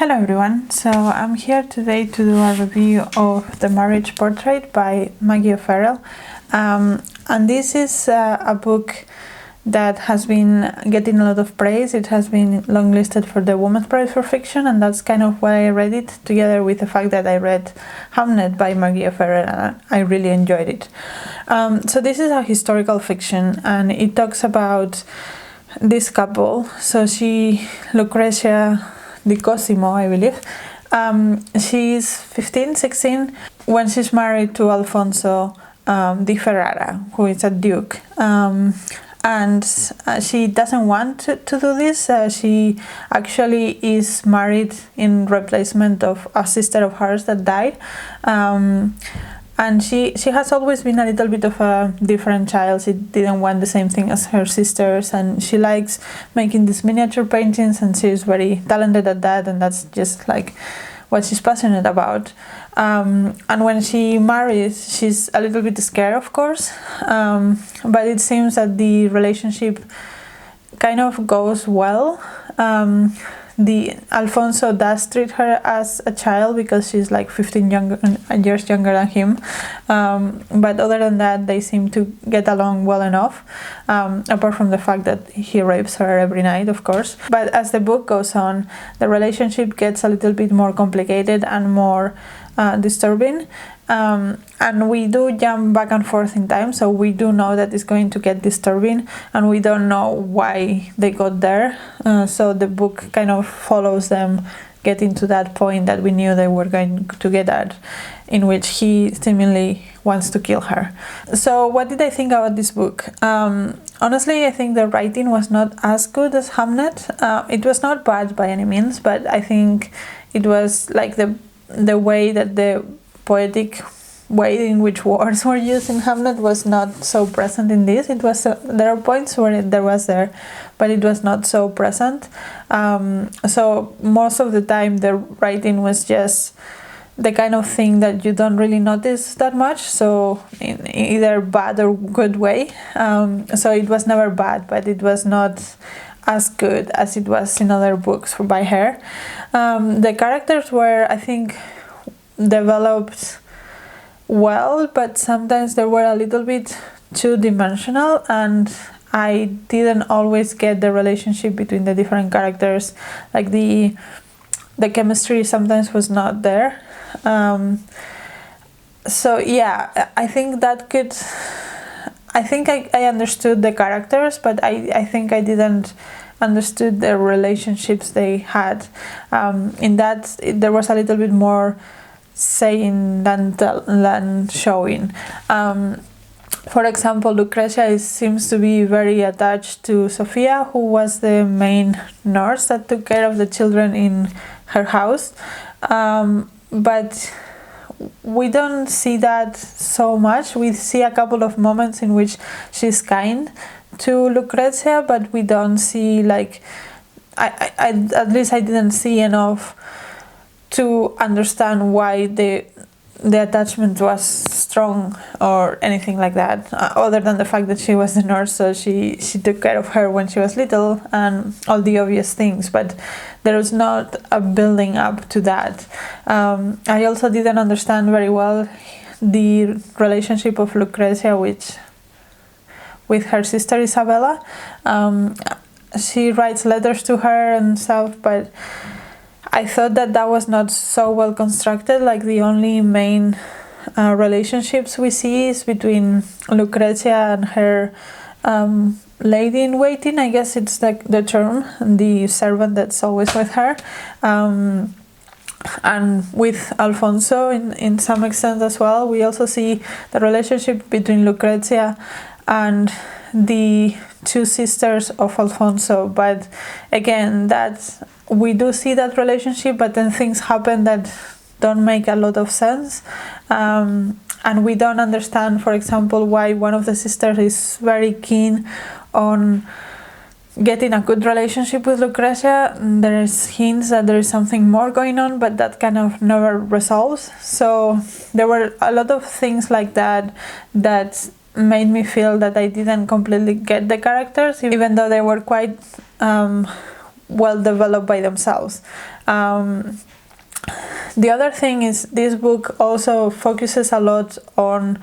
Hello everyone, so I'm here today to do a review of The Marriage Portrait by Maggie O'Farrell, and this is a book that has been getting a lot of praise. It has been longlisted for the Women's Prize for Fiction, and that's kind of why I read it, together with the fact that I read Hamnet by Maggie O'Farrell and I really enjoyed it. So this is a historical fiction, and it talks about this couple. So Lucrezia Di Cosimo, I believe. She's 15, 16 when she's married to Alfonso di Ferrara, who is a duke. And she doesn't want to do this. She actually is married in replacement of a sister of hers that died. And she has always been a little bit of a different child. She didn't want the same thing as her sisters, and she likes making these miniature paintings, and she's very talented at that, and that's just like what she's passionate about. And when she marries, she's a little bit scared, of course, but it seems that the relationship kind of goes well. The Alfonso does treat her as a child because she's like 15 years younger than him, but other than that they seem to get along well enough, apart from the fact that he rapes her every night, of course. But as the book goes on, the relationship gets a little bit more complicated and more disturbing, and we do jump back and forth in time, so we do know that it's going to get disturbing, and we don't know why they got there, so the book kind of follows them getting to that point that we knew they were going to get at, in which he seemingly wants to kill her. So what did I think about this book? Honestly, I think the writing was not as good as Hamnet. It was not bad by any means, but I think it was like the way that the poetic way in which words were used in Hamnet was not so present in this. It was there are points where there was there, but it was not so present. So most of the time the writing was just the kind of thing that you don't really notice that much, so in either bad or good way. So it was never bad, but it was not as good as it was in other books by her. The characters were, I think, developed well, but sometimes they were a little bit two-dimensional, and I didn't always get the relationship between the different characters. Like the chemistry sometimes was not there. So yeah, I think I understood the characters, but I think I didn't understood the relationships they had. In that there was a little bit more saying than showing. For example, Lucrezia seems to be very attached to Sofia, who was the main nurse that took care of the children in her house, but we don't see that so much. We see a couple of moments in which she's kind to Lucrezia, but we don't see, like, I at least I didn't see enough to understand why the attachment was strong or anything like that, other than the fact that she was the nurse, so she took care of her when she was little and all the obvious things, but there was not a building up to that. I also didn't understand very well the relationship of Lucrezia with her sister Isabella. She writes letters to her and stuff, but I thought that was not so well constructed. Like, the only main relationships we see is between Lucrezia and her lady-in-waiting, I guess it's like the term, the servant that's always with her, and with Alfonso in some extent as well. We also see the relationship between Lucrezia and the two sisters of Alfonso, but again, we do see that relationship, but then things happen that don't make a lot of sense, and we don't understand, for example, why one of the sisters is very keen on getting a good relationship with Lucrezia. There's hints that there is something more going on, but that kind of never resolves. So there were a lot of things like that made me feel that I didn't completely get the characters, even though they were quite well developed by themselves. The other thing is this book also focuses a lot on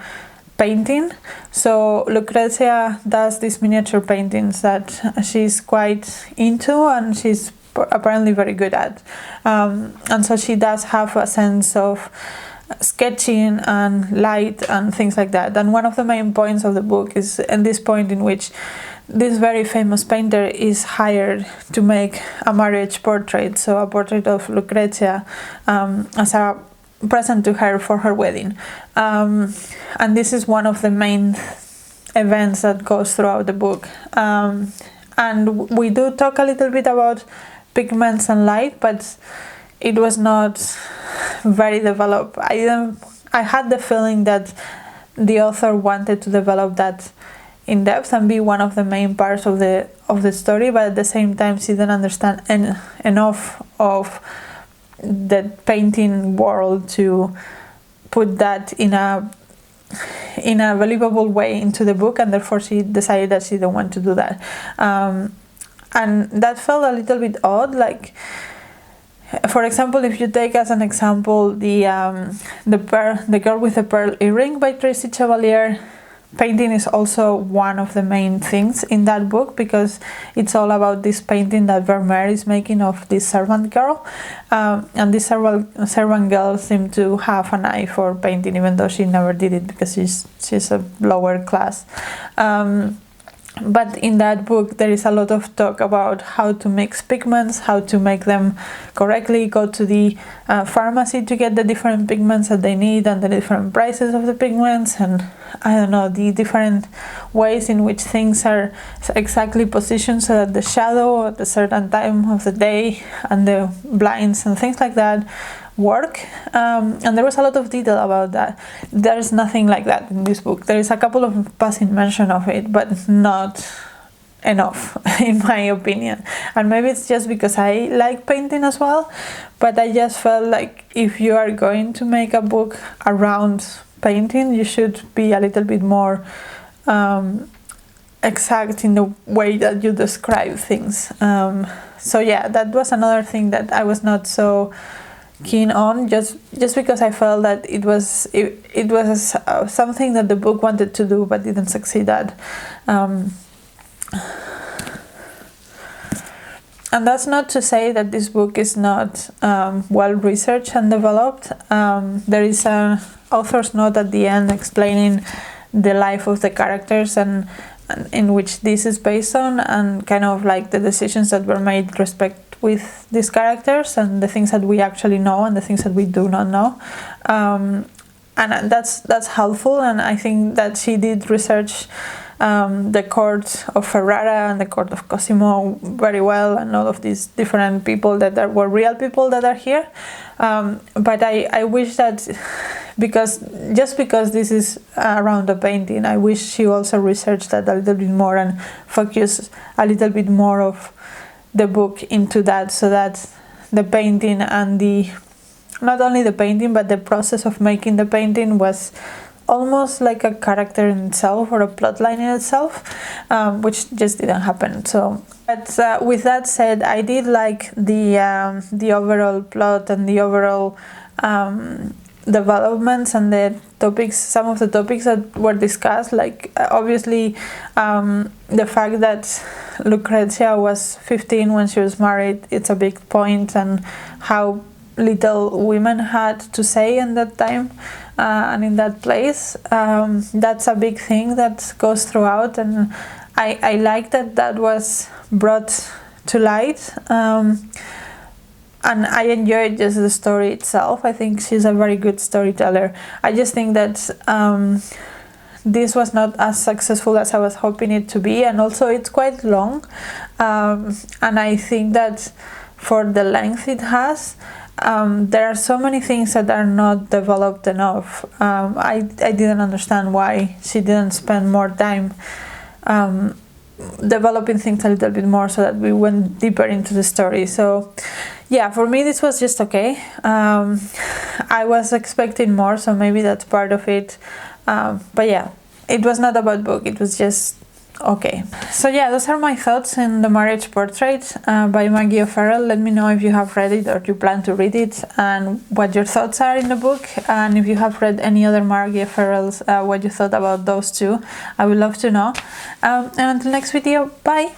painting. So Lucrezia does these miniature paintings that she's quite into and she's apparently very good at. And so she does have a sense of sketching and light and things like that. And one of the main points of the book is in this point in which this very famous painter is hired to make a marriage portrait, so a portrait of Lucrezia as a present to her for her wedding. And this is one of the main events that goes throughout the book. And we do talk a little bit about pigments and light, but it was not very developed. I had the feeling that the author wanted to develop that in depth and be one of the main parts of the story, but at the same time she didn't understand enough of the painting world to put that in a believable way into the book, and therefore she decided that she didn't want to do that. And that felt a little bit odd. Like, for example, if you take as an example the Girl with the Pearl Earring by Tracy Chevalier, painting is also one of the main things in that book, because it's all about this painting that Vermeer is making of this servant girl, and this servant girl seemed to have an eye for painting, even though she never did it because she's a lower class. But in that book there is a lot of talk about how to mix pigments, how to make them correctly, go to the pharmacy to get the different pigments that they need and the different prices of the pigments, and I don't know, the different ways in which things are exactly positioned so that the shadow at a certain time of the day and the blinds and things like that work. And there was a lot of detail about that. There's nothing like that in this book. There is a couple of passing mention of it, but not enough in my opinion. And maybe it's just because I like painting as well, but I just felt like if you are going to make a book around painting, you should be a little bit more exact in the way that you describe things. So yeah, that was another thing that I was not so keen on, just because I felt that it was something that the book wanted to do but didn't succeed at. And that's not to say that this book is not well researched and developed. There is an author's note at the end explaining the life of the characters and in which this is based on, and kind of like the decisions that were made respect with these characters and the things that we actually know and the things that we do not know. And that's helpful, and I think that she did research the court of Ferrara and the court of Cosimo very well, and all of these different people that were real people that are here. But I wish that, because this is around a painting, I wish she also researched that a little bit more and focused a little bit more of the book into that, so that the painting and not only the painting but the process of making the painting was almost like a character in itself or a plot line in itself, which just didn't happen. So, but with that said, I did like the overall plot and the overall developments and the topics, some of the topics that were discussed, like obviously the fact that Lucrezia was 15 when she was married, it's a big point, and how little women had to say in that time and in that place. That's a big thing that goes throughout, and I like that was brought to light. And I enjoyed just the story itself. I think she's a very good storyteller. I just think that this was not as successful as I was hoping it to be, and also it's quite long. And I think that for the length it has, there are so many things that are not developed enough. I didn't understand why she didn't spend more time developing things a little bit more, so that we went deeper into the story. So yeah, for me this was just okay. I was expecting more, so maybe that's part of it. But yeah, it was not a bad book. It was just Okay, so yeah, those are my thoughts in The Marriage Portrait by Maggie O'Farrell. Let me know if you have read it or you plan to read it, and what your thoughts are in the book, and if you have read any other Maggie O'Farrell's, what you thought about those two. I would love to know. And until next video, bye!